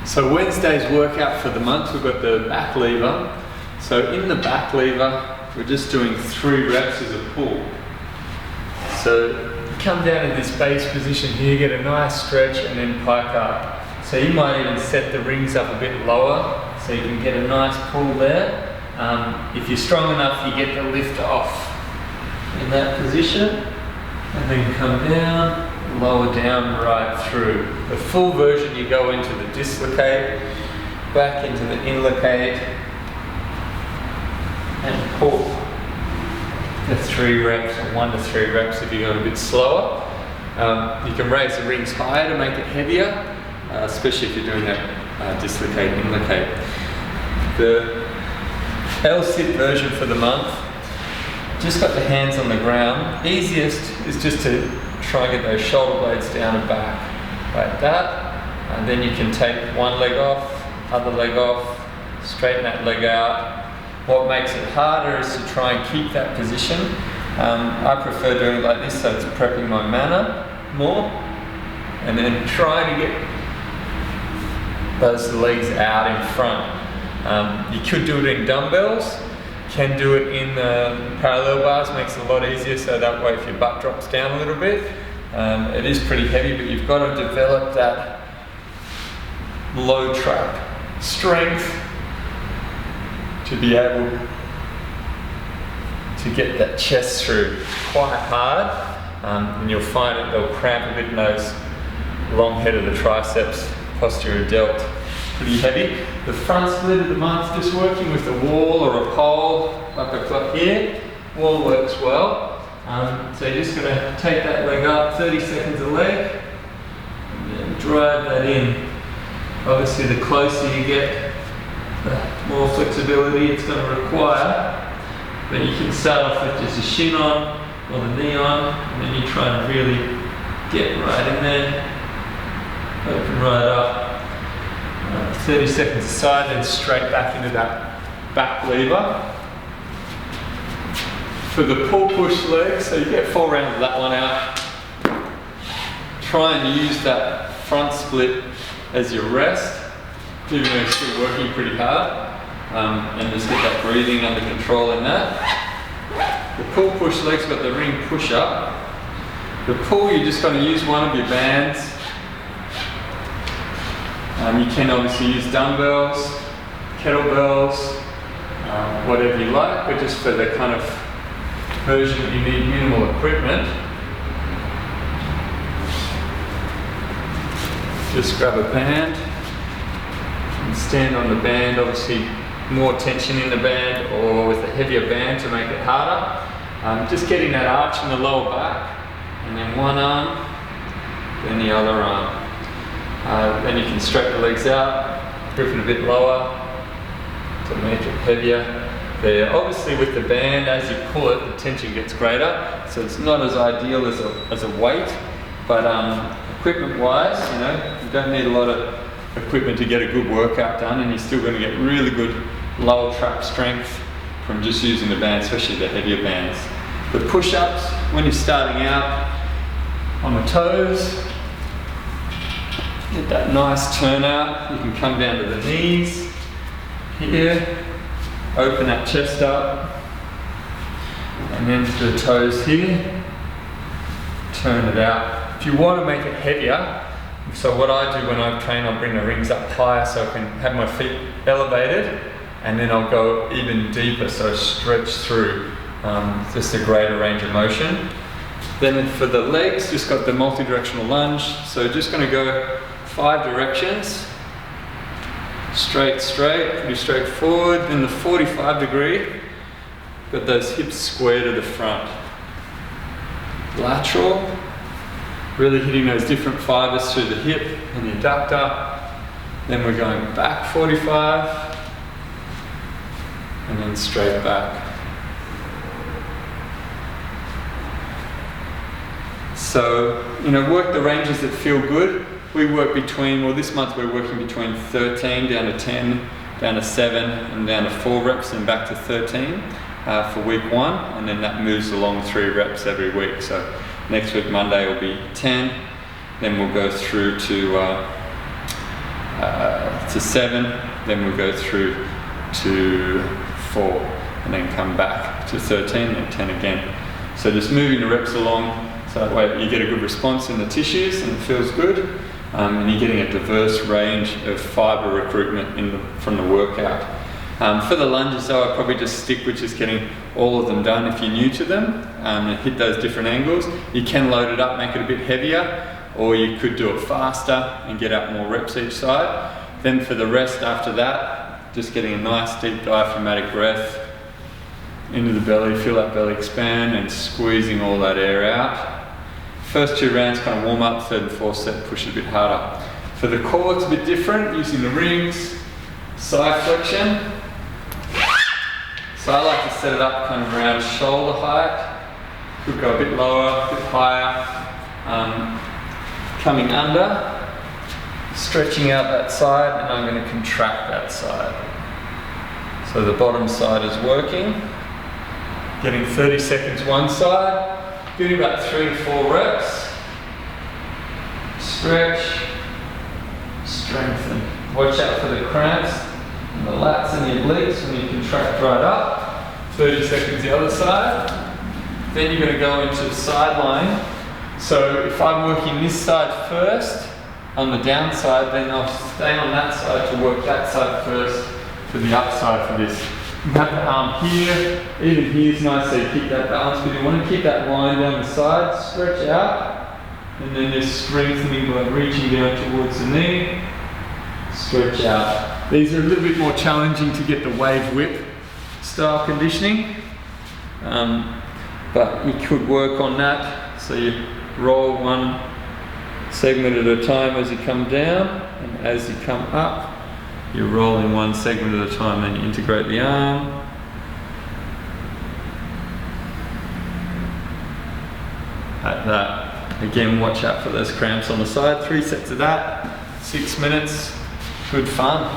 So Wednesday's workout for the month, we've got the back lever. So in the back lever, we're just doing 3 reps as a pull. So come down to this base position here, get a nice stretch and then pike up. So you might even set the rings up a bit lower so you can get a nice pull there. If you're strong enough, you get the lift off in that position and then come down, lower down, right through. The full version, you go into the dislocate, back into the inlocate and pull. The 3 reps, or 1 to 3 reps if you go a bit slower. You can raise the rings higher to make it heavier, especially if you're doing that dislocate, inlocate. The L-sit version for the month, just got the hands on the ground. Easiest is just to try and get those shoulder blades down and back, like that. And then you can take one leg off, other leg off, straighten that leg out. What makes it harder is to try and keep that position. I prefer doing it like this, so it's prepping my mana more. And then try to get those legs out in front. You could do it in dumbbells, can do it in parallel bars, makes it a lot easier, so that way if your butt drops down a little bit, it is pretty heavy, but you've got to develop that low trap strength to be able to get that chest through quite hard, and you'll find it, they'll cramp a bit in those long head of the triceps, posterior delt, pretty heavy. The front split of the month, just working with a wall or a pole like I've got here. Wall works well. So you're just going to take that leg up, 30 seconds a leg, and then drive that in. Obviously the closer you get, the more flexibility it's going to require. But you can start off with just a shin on or the knee on, and then you try and really get right in there, open right up. 30 seconds aside, then straight back into that back lever. For the pull push leg, so you get 4 rounds of that one out. Try and use that front split as your rest, even though you're still working pretty hard, and just get that breathing under control in that. The pull push leg's got the ring push up. The pull, you're just going to use one of your bands. You can obviously use dumbbells, kettlebells, whatever you like, but just for the kind of version that you need minimal equipment, just grab a band and stand on the band, obviously more tension in the band or with a heavier band to make it harder. Just getting that arch in the lower back, and then one arm, then the other arm. Then you can straighten the legs out, grip it a bit lower to make it heavier. There, obviously with the band, as you pull it, the tension gets greater, so it's not as ideal as a weight, but equipment-wise, you know, you don't need a lot of equipment to get a good workout done, and you're still going to get really good lower trap strength from just using the band, especially the heavier bands. The push-ups, when you're starting out on the toes, get that nice turnout. You can come down to the knees here, open that chest up, and then to the toes here, turn it out. If you want to make it heavier, so what I do when I train, I'll bring the rings up higher so I can have my feet elevated, and then I'll go even deeper, so stretch through just a greater range of motion. Then for the legs, just got the multi-directional lunge, so just going to go 5 directions, straight, pretty straightforward. Then the 45 degree, got those hips square to the front. Lateral, really hitting those different fibers through the hip and the adductor. Then we're going back 45, and then straight back. So, you know, work the ranges that feel good. We work between, well this month we're working between 13 down to 10, down to 7 and down to 4 reps and back to 13 for week 1, and then that moves along 3 reps every week. So next week Monday will be 10, then we'll go through to to 7, then we'll go through to 4, and then come back to 13 and 10 again. So just moving the reps along, so that way you get a good response in the tissues and it feels good, and you're getting a diverse range of fibre recruitment from the workout. For the lunges though, I'd probably just stick with just getting all of them done if you're new to them, and hit those different angles. You can load it up, make it a bit heavier, or you could do it faster and get out more reps each side. Then for the rest after that, just getting a nice deep diaphragmatic breath into the belly, feel that belly expand and squeezing all that air out. First 2 rounds kind of warm up, 3rd and 4th set push it a bit harder. For the core it's a bit different, using the rings, side flexion. So I like to set it up kind of around shoulder height. Could go a bit lower, a bit higher. Coming under, stretching out that side, and I'm going to contract that side. So the bottom side is working. Getting 30 seconds one side, doing about 3 to 4 reps. Stretch, strengthen. Watch out for the cramps in the lats and the obliques when you contract right up. 30 seconds the other side. Then you're going to go into sideline. So if I'm working this side first, on the downside, then I'll stay on that side to work that side first for the upside for this. You have the arm here, even here is nice so you keep that balance, but you want to keep that line down the side, stretch out, and then just strengthening by reaching down towards the knee, stretch out. These are a little bit more challenging to get the wave whip style conditioning, but you could work on that. So you roll one segment at a time as you come down, and as you come up, you're rolling one segment at a time, then you integrate the arm. Like that. Again, watch out for those cramps on the side. 3 sets of that, 6 minutes, good fun.